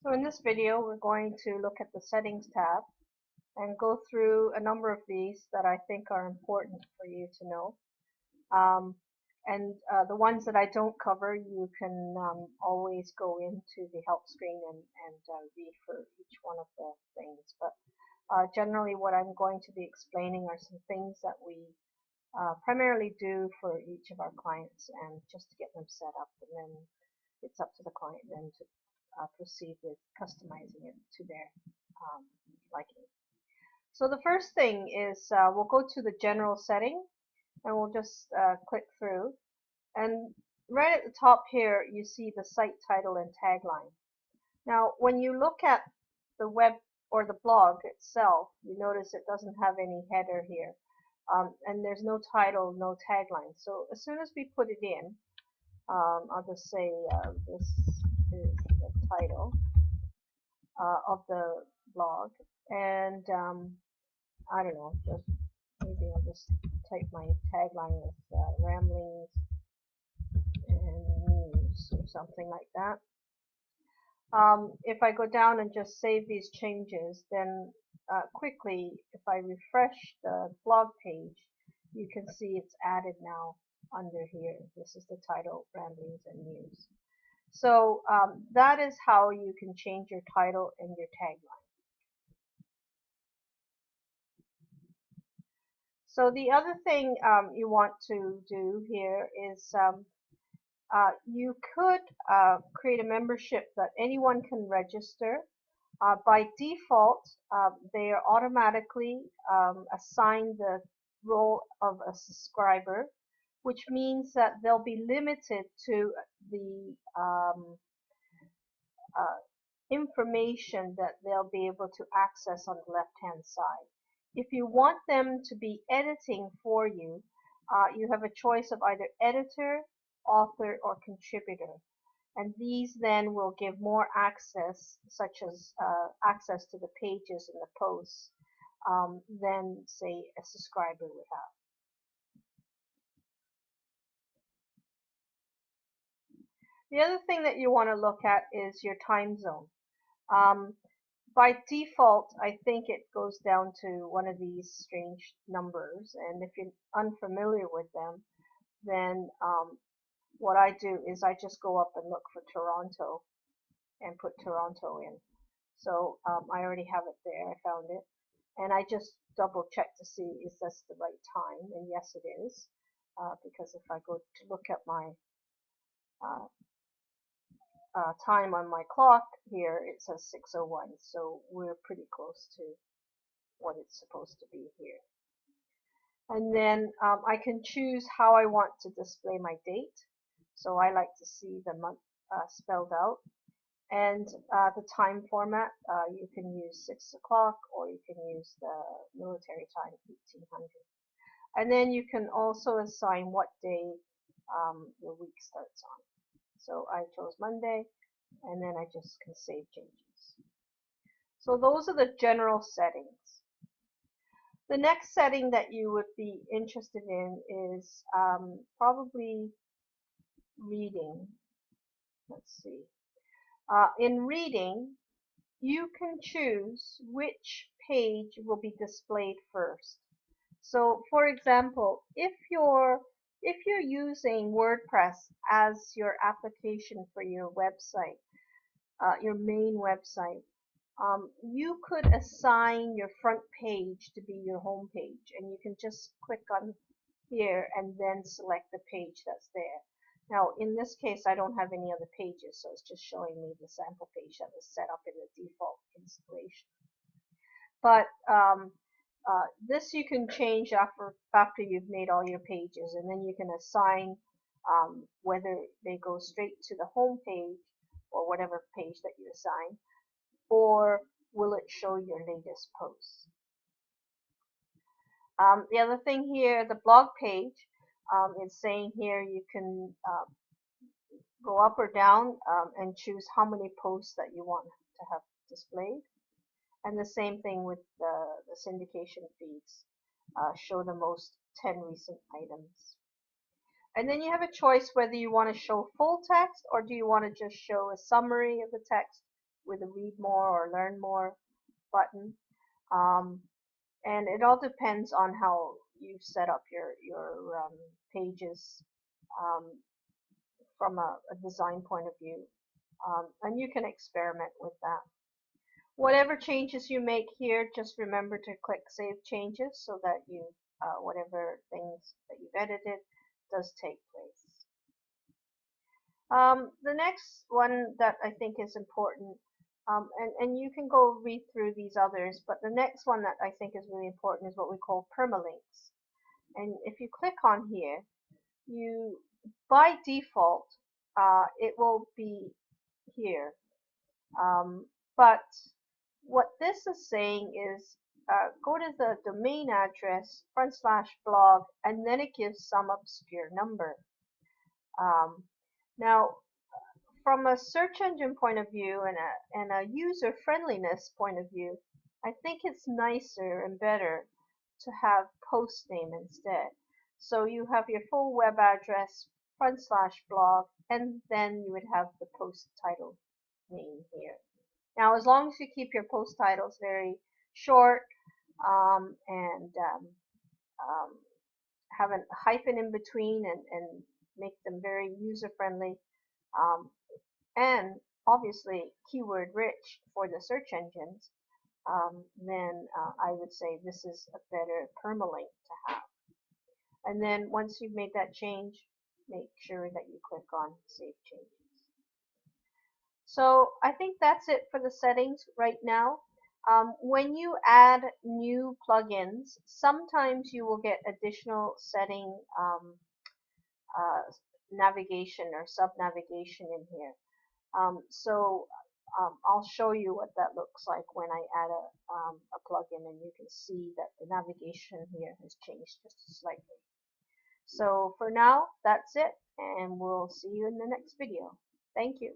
So in this video, we're going to look at the Settings tab and go through a number of these that I think are important for you to know. The ones that I don't cover, you can always go into the help screen and read for each one of the things. But generally what I'm going to be explaining are some things that we primarily do for each of our clients and just to get them set up, and then it's up to the client then to proceed with customizing it to their liking. So the first thing is we'll go to the general setting and we'll just click through, and right at the top here you see the site title and tagline. Now when you look at the web or the blog itself, you notice it doesn't have any header here, and there's no title, no tagline. So as soon as we put it in, I'll just say this is the title of the blog, and I don't know, just maybe I'll just type my tagline with ramblings and news or something like that. If I go down and just save these changes, then quickly, if I refresh the blog page, you can see it's added now under here. This is the title, ramblings and news. So that is how you can change your title and your tagline. So the other thing you want to do here is you could create a membership that anyone can register. By default, they are automatically assigned the role of a subscriber, which means that they'll be limited to the information that they'll be able to access on the left-hand side. If you want them to be editing for you, you have a choice of either editor, author, or contributor. And these then will give more access, such as access to the pages and the posts, than, say, a subscriber would have. The other thing that you want to look at is your time zone. By default, I think it goes down to one of these strange numbers, and if you're unfamiliar with them, then what I do is I just go up and look for Toronto and put Toronto in. So I already have it there, I found it, and I just double check to see is this the right time, and yes it is, because if I go to look at my time on my clock here, it says 6:01, so we're pretty close to what it's supposed to be here. And then I can choose how I want to display my date. So I like to see the month spelled out, and the time format, you can use 6 o'clock, or you can use the military time, 1800. And then you can also assign what day your week starts on. So I chose Monday, and then I just can save changes. So those are the general settings. The next setting that you would be interested in is probably reading. Let's see. In reading, you can choose which page will be displayed first. So for example, if you're using WordPress as your application for your website, your main website, you could assign your front page to be your home page, and you can just click on here and then select the page that's there. Now in this case I don't have any other pages, so it's just showing me the sample page that was set up in the default installation. But this you can change after you've made all your pages, and then you can assign whether they go straight to the home page or whatever page that you assign, or will it show your latest posts. The other thing here, the blog page, is saying here you can go up or down and choose how many posts that you want to have displayed. And the same thing with the syndication feeds. Show the most 10 recent items. And then you have a choice whether you want to show full text or do you want to just show a summary of the text with a read more or learn more button. And it all depends on how you've set up your pages um, from a design point of view. And you can experiment with that. Whatever changes you make here, just remember to click Save Changes so that you whatever things that you've edited does take place. The next one that I think is important, and you can go read through these others, but the next one that I think is really important is what we call permalinks. And if you click on here, you by default it will be here, but what this is saying is go to the domain address /blog, and then it gives some obscure number. Now, from a search engine point of view and a user friendliness point of view, I think it's nicer and better to have post name instead. So you have your full web address /blog, and then you would have the post title name here. Now, as long as you keep your post titles very short and have a hyphen in between and make them very user friendly, and obviously keyword rich for the search engines, then I would say this is a better permalink to have. And then once you've made that change, make sure that you click on Save Changes. So I think that's it for the settings right now. When you add new plugins, sometimes you will get additional setting navigation or sub-navigation in here. I'll show you what that looks like when I add a plugin, and you can see that the navigation here has changed just slightly. So for now, that's it, and we'll see you in the next video. Thank you.